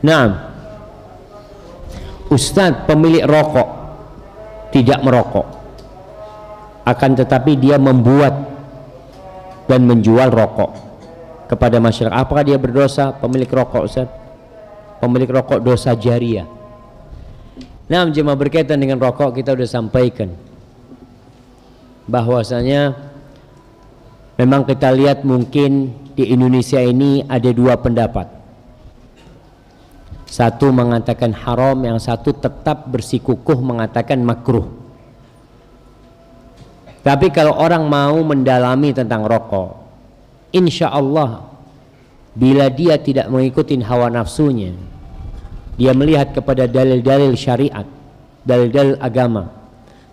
Nah, ustadz pemilik rokok tidak merokok, akan tetapi dia membuat dan menjual rokok kepada masyarakat. Apakah dia berdosa? Pemilik rokok, ustadz, pemilik rokok dosa jariah. Nah, jemaah, berkaitan dengan rokok kita sudah sampaikan bahwasanya memang kita lihat mungkin di Indonesia ini ada dua pendapat. Satu mengatakan haram, yang satu tetap bersikukuh mengatakan makruh. Tapi kalau orang mau mendalami tentang rokok, insya Allah bila dia tidak mengikuti hawa nafsunya, dia melihat kepada dalil-dalil syariat, dalil-dalil agama,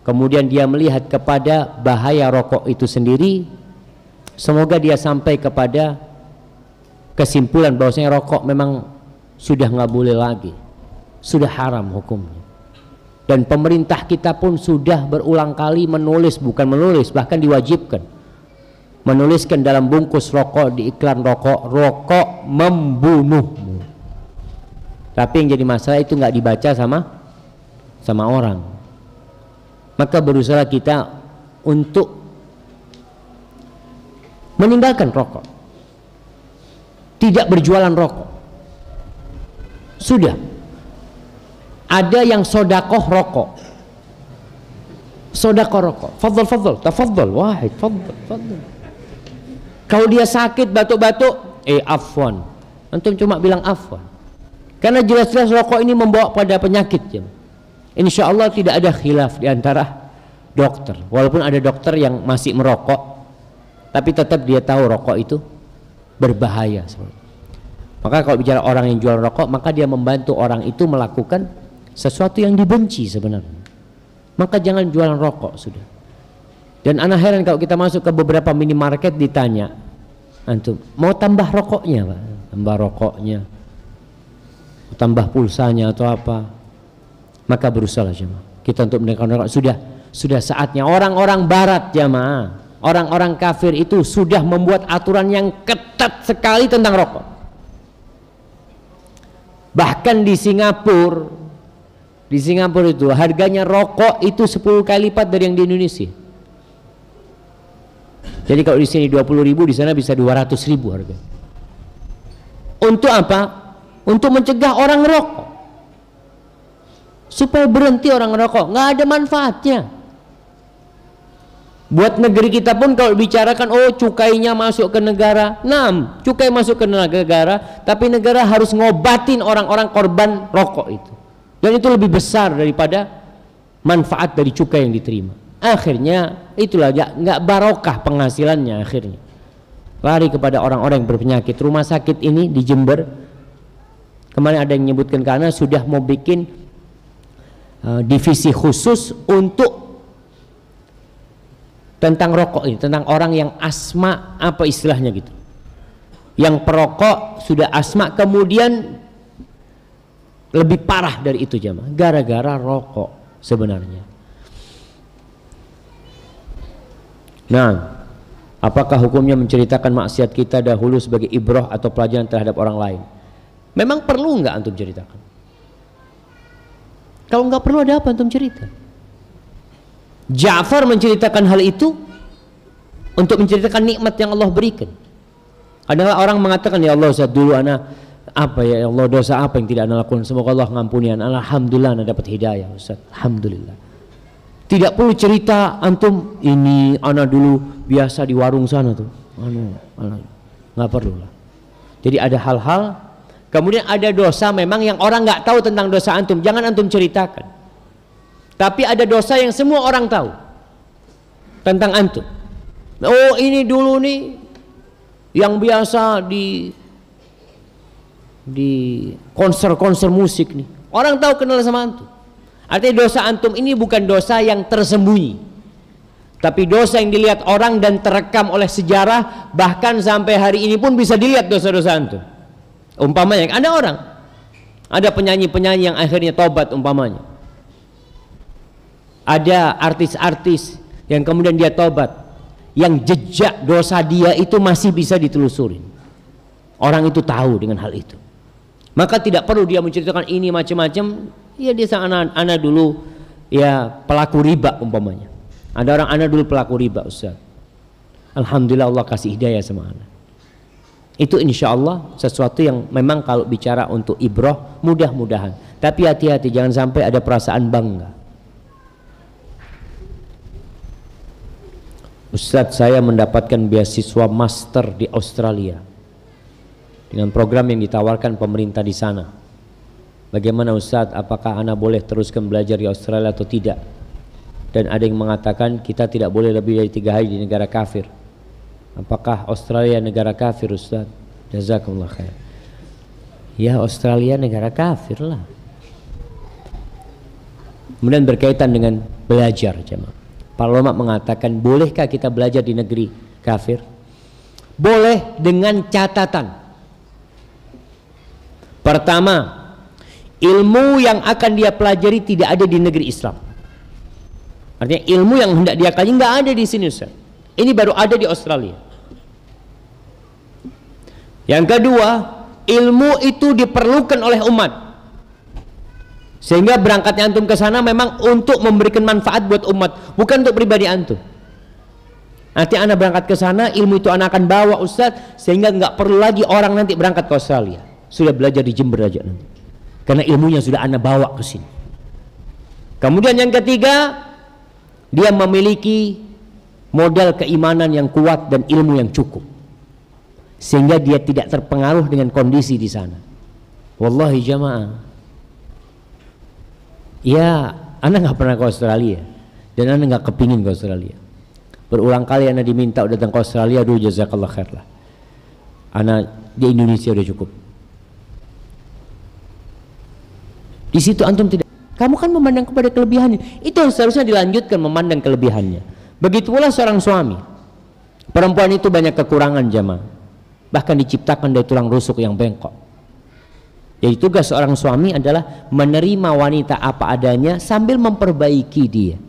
kemudian dia melihat kepada bahaya rokok itu sendiri, semoga dia sampai kepada kesimpulan bahwasanya rokok memang sudah nggak boleh lagi, sudah haram hukumnya. Dan pemerintah kita pun sudah berulang kali menulis, bukan menulis, bahkan diwajibkan menuliskan dalam bungkus rokok, di iklan rokok, rokok membunuhmu. Tapi yang jadi masalah itu nggak dibaca sama orang. Maka berusaha kita untuk meninggalkan rokok, tidak berjualan rokok. Sudah ada yang sodakoh rokok, sodakoh rokok, fadl, tafadhal, wahid, fadl. Kalau dia sakit batuk-batuk, afwan, antum cuma bilang afwan, karena jelas-jelas rokok ini membawa pada penyakit. Insya Allah tidak ada khilaf di antara dokter, walaupun ada dokter yang masih merokok, tapi tetap dia tahu rokok itu berbahaya. Maka kalau bicara orang yang jual rokok, maka dia membantu orang itu melakukan sesuatu yang dibenci sebenarnya. Maka jangan jualan rokok sudah. Dan anak heran kalau kita masuk ke beberapa minimarket ditanya, antum mau tambah rokoknya, Pak? Tambah rokoknya, tambah pulsanya atau apa? Maka berusaha jemaah kita untuk meninggalkan rokok. Sudah saatnya orang-orang barat jemaah, orang-orang kafir itu sudah membuat aturan yang ketat sekali tentang rokok. Bahkan di Singapura itu harganya rokok itu 10 kali lipat dari yang di Indonesia. Jadi kalau di sini 20.000, di sana bisa 200.000 harga. Untuk apa? Untuk mencegah orang rokok, supaya berhenti orang rokok. Nggak ada manfaatnya. Buat negeri kita pun kalau bicarakan, oh cukainya masuk ke negara, cukai masuk ke negara, tapi negara harus ngobatin orang-orang korban rokok itu, dan itu lebih besar daripada manfaat dari cukai yang diterima. Akhirnya itulah nggak barokah penghasilannya, akhirnya lari kepada orang-orang yang berpenyakit. Rumah sakit ini di Jember kemarin ada yang menyebutkan karena sudah mau bikin divisi khusus untuk tentang rokok ini, tentang orang yang asma, apa istilahnya gitu, yang perokok sudah asma, kemudian lebih parah dari itu jemaah, gara-gara rokok sebenarnya. Nah, apakah hukumnya menceritakan maksiat kita dahulu sebagai ibrah atau pelajaran terhadap orang lain? Memang perlu nggak antum ceritakan? Kalau nggak perlu, ada apa antum cerita? Ja'far menceritakan hal itu untuk menceritakan nikmat yang Allah berikan. Adalah orang mengatakan, ya Allah, saat dulu ana apa ya Allah, dosa apa yang tidak ana lakukan, semoga Allah mengampuni ana. Alhamdulillah ana dapat hidayah, Ustaz. Alhamdulillah. Tidak perlu cerita antum, ini ana dulu biasa di warung sana tuh. Nggak perlu lah. Jadi ada hal-hal, kemudian ada dosa memang yang orang nggak tahu tentang dosa antum, jangan antum ceritakan. Tapi ada dosa yang semua orang tahu tentang antum. Oh ini dulu nih yang biasa di konser-konser musik nih, orang tahu kenal sama antum. Artinya dosa antum ini bukan dosa yang tersembunyi, tapi dosa yang dilihat orang dan terekam oleh sejarah. Bahkan sampai hari ini pun bisa dilihat dosa-dosa antum. Umpamanya ada penyanyi-penyanyi yang akhirnya tobat umpamanya, ada artis-artis yang kemudian dia tobat, yang jejak dosa dia itu masih bisa ditelusurin. Orang itu tahu dengan hal itu. Maka tidak perlu dia menceritakan ini macam-macam. Ya dia sang anak dulu ya pelaku riba umpamanya. Ada orang anak dulu pelaku riba Ustaz. Alhamdulillah Allah kasih hidayah sama anak. Itu insya Allah sesuatu yang memang kalau bicara untuk ibrah mudah-mudahan. Tapi hati-hati jangan sampai ada perasaan bangga. Ustaz, saya mendapatkan beasiswa master di Australia dengan program yang ditawarkan pemerintah di sana. Bagaimana Ustaz, apakah anak boleh teruskan belajar di Australia atau tidak? Dan ada yang mengatakan kita tidak boleh lebih dari 3 hari di negara kafir. Apakah Australia negara kafir Ustaz? Jazakumullah khair. Ya Australia negara kafir lah. Kemudian berkaitan dengan belajar jemaah. Para ulama mengatakan bolehkah kita belajar di negeri kafir? Boleh dengan catatan. Pertama, ilmu yang akan dia pelajari tidak ada di negeri Islam. Artinya ilmu yang hendak dia kaji nggak ada di sini Ustaz. Ini baru ada di Australia. Yang kedua, ilmu itu diperlukan oleh umat. Sehingga berangkatnya antum ke sana memang untuk memberikan manfaat buat umat, bukan untuk pribadi antum. Nanti anak berangkat ke sana, ilmu itu anak akan bawa Ustaz, sehingga nggak perlu lagi orang nanti berangkat ke Australia. Sudah belajar di Jember aja nanti. Karena ilmunya sudah anak bawa ke sini. Kemudian yang ketiga, dia memiliki modal keimanan yang kuat dan ilmu yang cukup, sehingga dia tidak terpengaruh dengan kondisi di sana. Wallahi jamaah, ya anak nggak pernah ke Australia dan anak nggak kepingin ke Australia. Berulang kali anak diminta udah datang ke Australia, aduh jazakallah khair lah, anak di Indonesia udah cukup. Di situ antum tidak, kamu kan memandang kepada kelebihannya, itu seharusnya dilanjutkan memandang kelebihannya. Begitu pula seorang suami, perempuan itu banyak kekurangan jamaah, bahkan diciptakan dari tulang rusuk yang bengkok. Jadi tugas seorang suami adalah menerima wanita apa adanya sambil memperbaiki dia.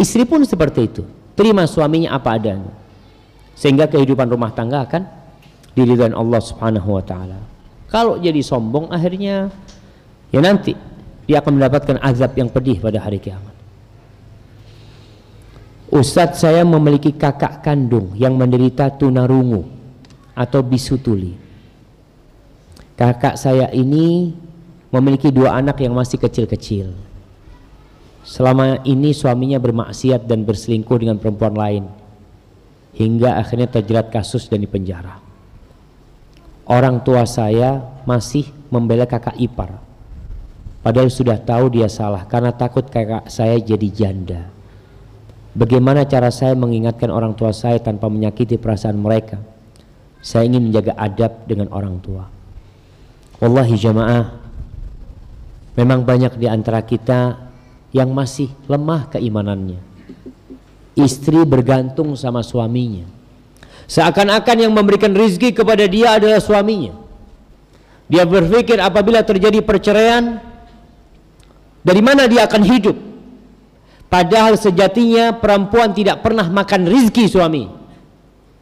Istri pun seperti itu, terima suaminya apa adanya, sehingga kehidupan rumah tangga akan diridhai Allah Subhanahu wa taala. Kalau jadi sombong akhirnya ya nanti dia akan mendapatkan azab yang pedih pada hari kiamat. Ustadz, saya memiliki kakak kandung yang menderita tunarungu atau bisu tuli. Kakak saya ini memiliki 2 anak yang masih kecil-kecil. Selama ini suaminya bermaksiat dan berselingkuh dengan perempuan lain, hingga akhirnya terjerat kasus dan dipenjara. Orang tua saya masih membela kakak ipar, padahal sudah tahu dia salah karena takut kakak saya jadi janda. Bagaimana cara saya mengingatkan orang tua saya tanpa menyakiti perasaan mereka? Saya ingin menjaga adab dengan orang tua. Wallahi jamaah, memang banyak di antara kita yang masih lemah keimanannya. Istri bergantung sama suaminya, seakan-akan yang memberikan rizki kepada dia adalah suaminya. Dia berpikir apabila terjadi perceraian, dari mana dia akan hidup? Padahal sejatinya perempuan tidak pernah makan rizki suami.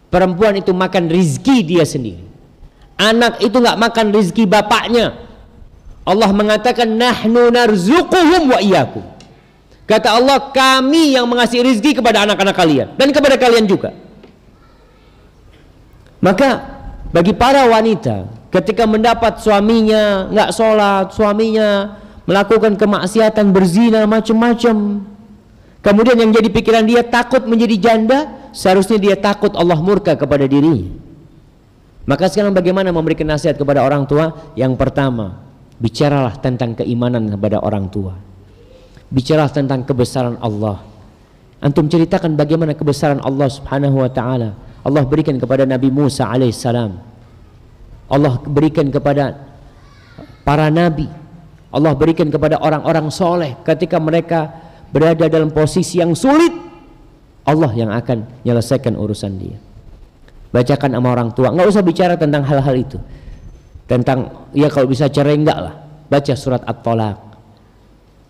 Perempuan itu makan rizki dia sendiri. Anak itu nggak makan rizki bapaknya. Allah mengatakan nahnu narzuquhum wa iyyakum. Kata Allah, kami yang mengasih rizki kepada anak-anak kalian dan kepada kalian juga. Maka bagi para wanita, ketika mendapat suaminya nggak sholat, suaminya melakukan kemaksiatan, berzina, macam-macam, kemudian yang jadi pikiran dia takut menjadi janda, seharusnya dia takut Allah murka kepada dirinya. Maka sekarang bagaimana memberikan nasihat kepada orang tua? Yang pertama, bicaralah tentang keimanan kepada orang tua. Bicaralah tentang kebesaran Allah. Antum ceritakan bagaimana kebesaran Allah Subhanahu wa taala. Allah berikan kepada Nabi Musa alaihissalam. Allah berikan kepada para nabi. Allah berikan kepada orang-orang soleh ketika mereka berada dalam posisi yang sulit. Allah yang akan menyelesaikan urusan dia. Bacakan sama orang tua, nggak usah bicara tentang hal-hal itu, tentang ya kalau bisa cerai enggak lah. Baca surat At-Tolaq.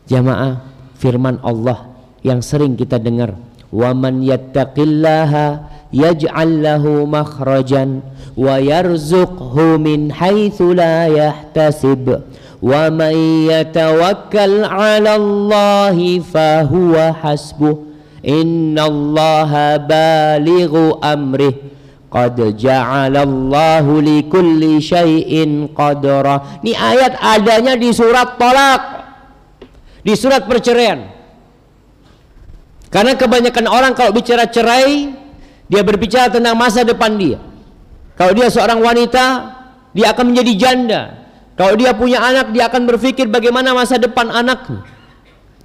Jamaah, firman Allah yang sering kita dengar, wa man yattaqillaha yaj'al lahu makhrajan wa yarzuqhu min haitsu la yahtasib wa man yatawakkal 'ala Allahi fa huwa hasbuh innallaha balighu amrih qad ja'alallahu likulli syai'in qadra. Ini ayat adanya di surat Thalaq, di surat perceraian. Karena kebanyakan orang kalau bicara cerai, dia berbicara tentang masa depan dia. Kalau dia seorang wanita, dia akan menjadi janda. Kalau dia punya anak, dia akan berpikir bagaimana masa depan anaknya.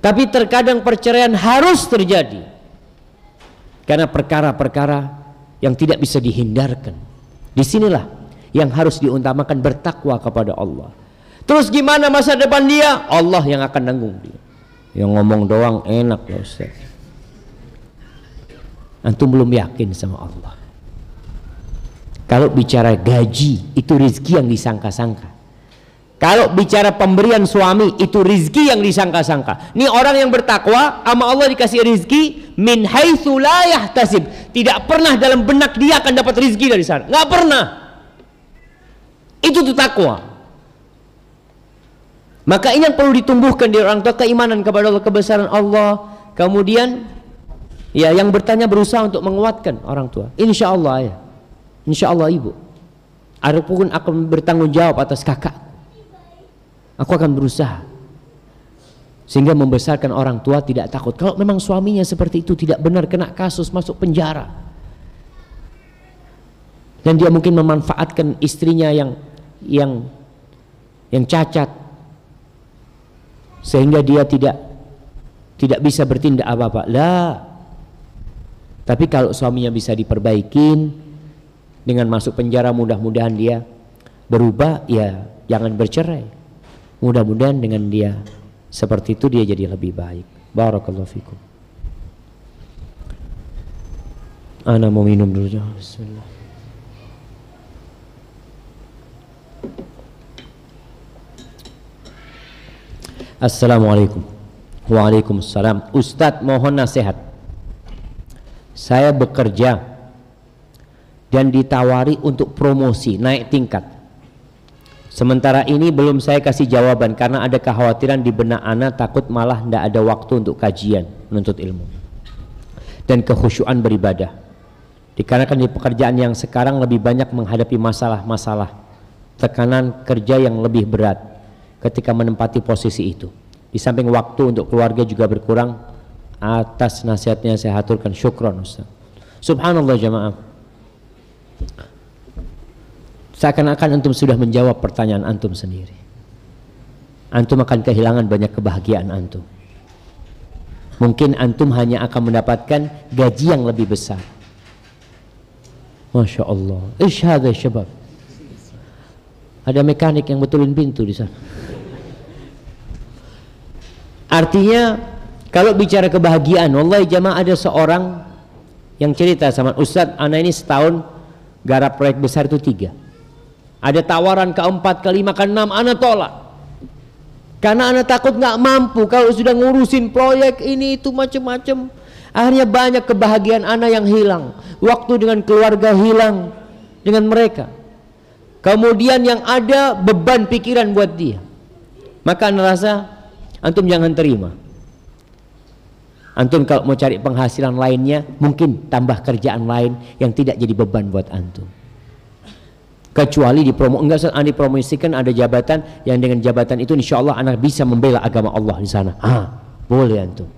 Tapi terkadang perceraian harus terjadi karena perkara-perkara yang tidak bisa dihindarkan. Disinilah yang harus diutamakan, bertakwa kepada Allah. Terus gimana masa depan dia? Allah yang akan nanggung dia. Yang ngomong doang enak ya Ustaz. Antum belum yakin sama Allah. Kalau bicara gaji, itu rezeki yang disangka-sangka. Kalau bicara pemberian suami, itu rizki yang disangka-sangka. Ini orang yang bertakwa sama Allah dikasih rizki min haitsu la yahtasib. Tidak pernah dalam benak dia akan dapat rizki dari sana. Nggak pernah. Itu tuh takwa. Maka ini yang perlu ditumbuhkan di orang tua, keimanan kepada Allah, kebesaran Allah. Kemudian ya yang bertanya berusaha untuk menguatkan orang tua. Insya Allah ya, insya Allah ibu, adapun akan bertanggung jawab atas kakak. Aku akan berusaha sehingga membesarkan orang tua tidak takut. Kalau memang suaminya seperti itu, tidak benar, kena kasus, masuk penjara, dan dia mungkin memanfaatkan istrinya yang cacat sehingga dia tidak bisa bertindak apa-apa. Lah. Tapi kalau suaminya bisa diperbaikin dengan masuk penjara, mudah-mudahan dia berubah, ya jangan bercerai. Mudah-mudahan dengan dia seperti itu dia jadi lebih baik. Barakallahu fikum. Ana mau minum dulu. Bismillah. Assalamualaikum. Waalaikumsalam. Ustadz, mohon nasihat. Saya bekerja dan ditawari untuk promosi, naik tingkat. Sementara ini belum saya kasih jawaban karena ada kekhawatiran di benak anak, takut malah tidak ada waktu untuk kajian, menuntut ilmu dan kekhusyuan beribadah. Dikarenakan di pekerjaan yang sekarang lebih banyak menghadapi masalah-masalah, tekanan kerja yang lebih berat ketika menempati posisi itu. Di samping waktu untuk keluarga juga berkurang. Atas nasihatnya saya haturkan syukron Ustaz. Subhanallah jamaah. Seakan-akan antum sudah menjawab pertanyaan antum sendiri. Antum akan kehilangan banyak kebahagiaan antum. Mungkin antum hanya akan mendapatkan gaji yang lebih besar. Masya Allah. Ishhad syabab. Ada mekanik yang betulin pintu di sana. Artinya kalau bicara kebahagiaan, wallahi jamaah, ada seorang yang cerita sama Ustadz, anak ini setahun garap proyek besar itu 3. Ada tawaran ke-4, ke-5, ke-6, anak tolak. Karena anak takut nggak mampu kalau sudah ngurusin proyek ini itu macam-macam. Akhirnya banyak kebahagiaan anak yang hilang. Waktu dengan keluarga hilang dengan mereka. Kemudian yang ada beban pikiran buat dia. Maka anak rasa antum jangan terima. Antum kalau mau cari penghasilan lainnya, mungkin tambah kerjaan lain yang tidak jadi beban buat antum. Kecuali dipromosikan ada jabatan yang dengan jabatan itu insya Allah anak bisa membela agama Allah di sana. Boleh antum.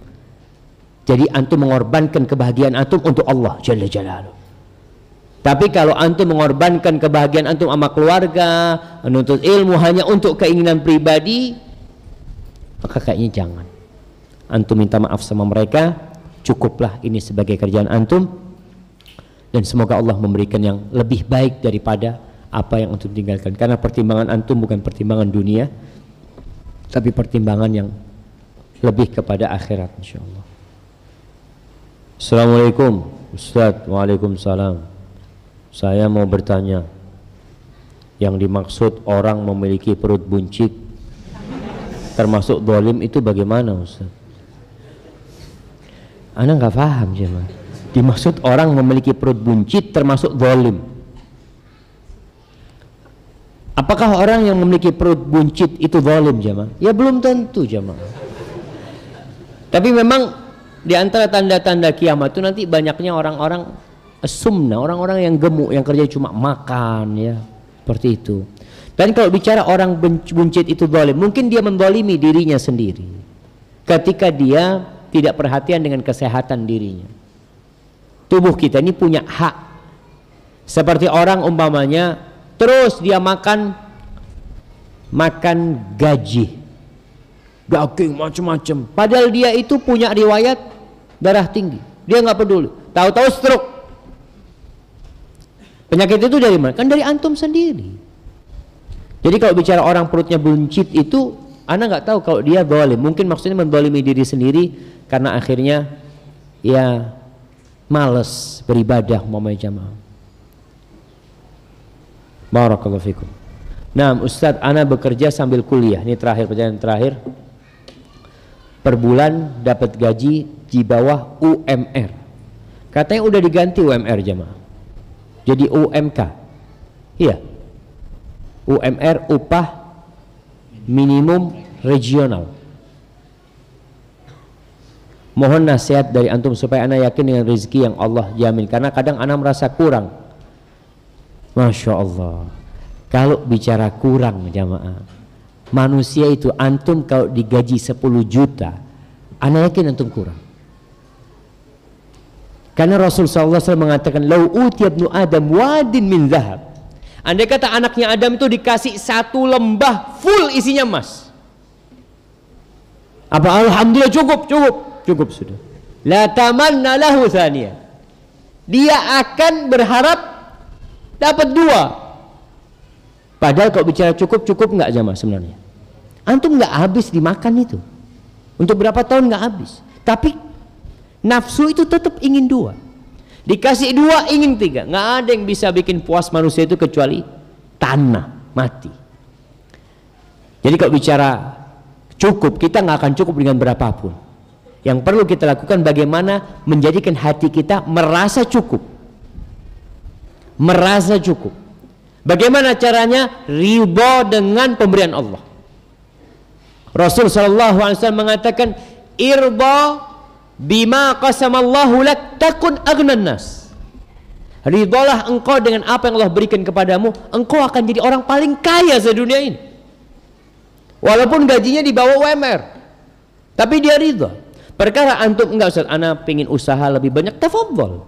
Jadi antum mengorbankan kebahagiaan antum untuk Allah Jalla Jalaluh. Tapi kalau antum mengorbankan kebahagiaan antum sama keluarga, menuntut ilmu hanya untuk keinginan pribadi, maka kayaknya jangan. Antum minta maaf sama mereka, cukuplah ini sebagai kerjaan antum, dan semoga Allah memberikan yang lebih baik daripada apa yang antum tinggalkan. Karena pertimbangan antum bukan pertimbangan dunia, tapi pertimbangan yang lebih kepada akhirat insyaallah. Assalamualaikum Ustaz. Waalaikumsalam. Saya mau bertanya, yang dimaksud orang memiliki perut buncit termasuk zalim itu bagaimana Ustaz? Ana nggak paham sih, dimaksud orang memiliki perut buncit termasuk zalim. Apakah orang yang memiliki perut buncit itu zalim jamaah? Ya belum tentu jamaah. Tapi memang di antara tanda-tanda kiamat itu nanti banyaknya orang-orang sumna, orang-orang yang gemuk, yang kerja cuma makan, ya seperti itu. Dan kalau bicara orang buncit itu zalim, mungkin dia menzalimi dirinya sendiri ketika dia tidak perhatian dengan kesehatan dirinya. Tubuh kita ini punya hak. Seperti orang umpamanya terus dia makan gaji, daging macam-macam, padahal dia itu punya riwayat darah tinggi, dia nggak peduli, tahu-tahu stroke. Penyakit itu dari mana? Kan dari antum sendiri. Jadi kalau bicara orang perutnya buncit itu, ana nggak tahu kalau dia zalim. Mungkin maksudnya menzalimi diri sendiri karena akhirnya ya males beribadah umpamanya jamaah. Barakallahu fikum. Nah, Ustadz, ana bekerja sambil kuliah. Ini terakhir, pertanyaan terakhir. Per bulan dapat gaji di bawah UMR. Katanya udah diganti UMR jamaah. Jadi UMK. Iya. UMR, upah minimum regional. Mohon nasihat dari antum supaya ana yakin dengan rezeki yang Allah jamin. Karena kadang ana merasa kurang. Masya Allah. Kalau bicara kurang jamaah, manusia itu antum kalau digaji 10 juta, ana yakin antum kurang. Karena Rasulullah SAW mengatakan, lau utiya ibnu Adam wadin min zahab. Andai kata anaknya Adam itu dikasih 1 lembah full isinya emas. Apa? Alhamdulillah cukup sudah. La tamanna lahu thaniya. Dia akan berharap dapat 2. Padahal kalau bicara cukup enggak jamaah sebenarnya. Antum enggak habis dimakan itu. Untuk berapa tahun enggak habis. Tapi nafsu itu tetap ingin 2. Dikasih 2 ingin 3. Enggak ada yang bisa bikin puas manusia itu kecuali tanah mati. Jadi kalau bicara cukup, kita enggak akan cukup dengan berapapun. Yang perlu kita lakukan bagaimana menjadikan hati kita merasa cukup. Merasa cukup. Bagaimana caranya? Ridha dengan pemberian Allah. Rasul sallallahu alaihi wasallam mengatakan, irda bima qasamallahu lak takun aghnan nas. Ridhalah engkau dengan apa yang Allah berikan kepadamu, engkau akan jadi orang paling kaya sedunia ini. Walaupun gajinya di bawah UMR, tapi dia ridha. Perkara antum enggak, Ustaz, ana pengen usaha lebih banyak, tafadhol.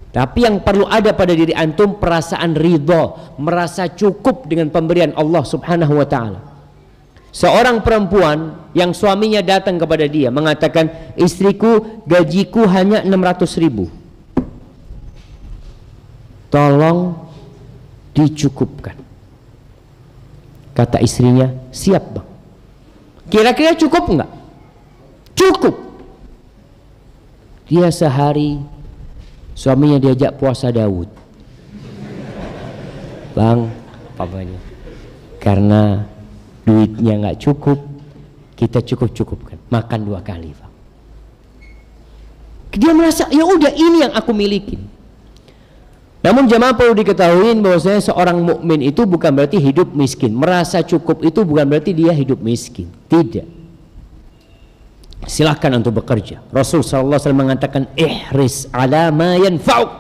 Tapi yang perlu ada pada diri antum perasaan ridha, merasa cukup dengan pemberian Allah Subhanahu wa taala. Seorang perempuan yang suaminya datang kepada dia mengatakan, istriku gajiku hanya 600.000. Tolong dicukupkan. Kata istrinya, siap bang. Kira-kira cukup enggak? Cukup. Dia sehari suaminya diajak puasa Daud. Bang, papanya, karena duitnya nggak cukup, kita cukupkan, makan 2 kali, Bang. Dia merasa ya udah ini yang aku miliki. Namun jemaah perlu diketahui bahwasanya seorang mukmin itu bukan berarti hidup miskin. Merasa cukup itu bukan berarti dia hidup miskin. Tidak. Silahkan untuk bekerja. Rasul sallallahu alaihi wasallam mengatakan, ihris ala ma yanfa'uk.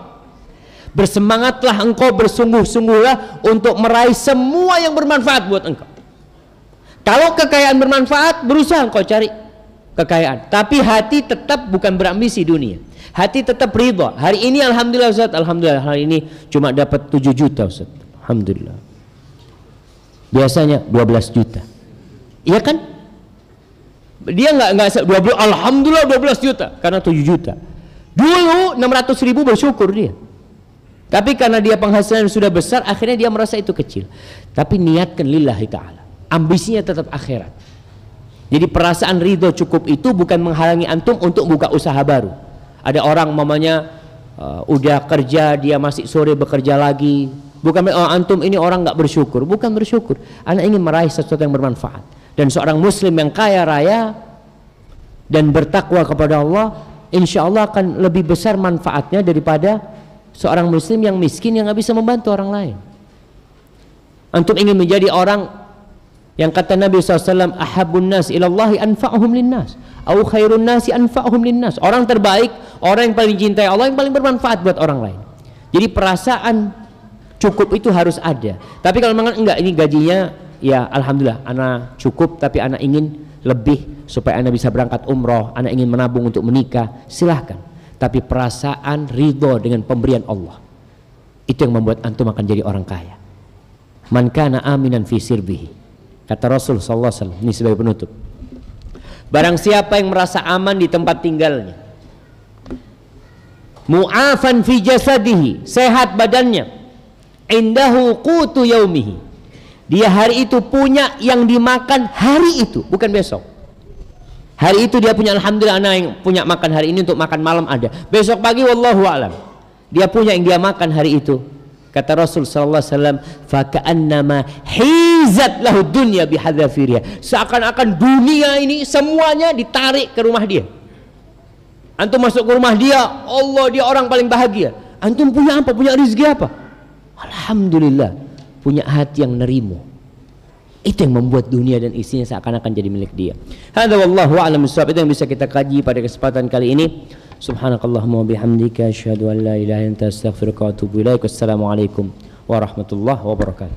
Bersemangatlah engkau, bersungguh-sungguhlah untuk meraih semua yang bermanfaat buat engkau. Kalau kekayaan bermanfaat, berusaha engkau cari kekayaan. Tapi hati tetap bukan berambisi dunia. Hati tetap ridha. Hari ini alhamdulillah Ustaz, alhamdulillah hari ini cuma dapat 7 juta Ustaz. Alhamdulillah. Biasanya 12 juta. Iya kan? Dia enggak 12, alhamdulillah 12 juta karena 7 juta. Dulu 600.000 bersyukur dia. Tapi karena dia penghasilan sudah besar, akhirnya dia merasa itu kecil. Tapi niatkan lillahi ta'ala. Ambisinya tetap akhirat. Jadi perasaan ridho cukup itu bukan menghalangi antum untuk buka usaha baru. Ada orang mamanya udah kerja, dia masih sore bekerja lagi. Bukan antum ini orang nggak bersyukur. Bukan bersyukur. Anak ingin meraih sesuatu yang bermanfaat. Dan seorang muslim yang kaya raya dan bertakwa kepada Allah, insya Allah akan lebih besar manfaatnya daripada seorang muslim yang miskin yang nggak bisa membantu orang lain. Antum ingin menjadi orang yang kata Nabi SAW, ahabun nas ilallahi anfa'uhum linnas, au khairun nasi anfa'uhum linnas. Orang terbaik, orang yang paling cintai Allah, yang paling bermanfaat buat orang lain. Jadi perasaan cukup itu harus ada. Tapi kalau memang enggak, ini gajinya ya alhamdulillah anak cukup, tapi anak ingin lebih supaya anak bisa berangkat umroh, anak ingin menabung untuk menikah, silahkan. Tapi perasaan ridho dengan pemberian Allah, itu yang membuat antum akan jadi orang kaya. Man kana aminan fi sirbihi, kata Rasul sallallahu alaihi wasallam. Ini sebagai penutup, barang siapa yang merasa aman di tempat tinggalnya, mu'afan fi jasadihi, sehat badannya, indahu qutu yaumihi, dia hari itu punya yang dimakan hari itu, bukan besok. Hari itu dia punya, alhamdulillah anak yang punya makan hari ini untuk makan malam ada. Besok pagi wallahu a'lam dia punya yang dia makan hari itu. Kata Rasul sallallahu alaihi wasallam, faka'annama hizat lahu dunya bihadzafiriha, seakan-akan dunia ini semuanya ditarik ke rumah dia. Antum masuk ke rumah dia, Allah, dia orang paling bahagia. Antum punya apa? Punya rezeki apa? Alhamdulillah, punya hati yang nerimo. Itu yang membuat dunia dan isinya seakan-akan jadi milik dia. Hadza wallahu a'lam bissawab. Itu yang bisa kita kaji pada kesempatan kali ini. Subhanakallahumma wa bihamdika asyhadu an la ilaha illa anta astaghfiruka wa atubu ilaik. Wassalamualaikum warahmatullahi wabarakatuh.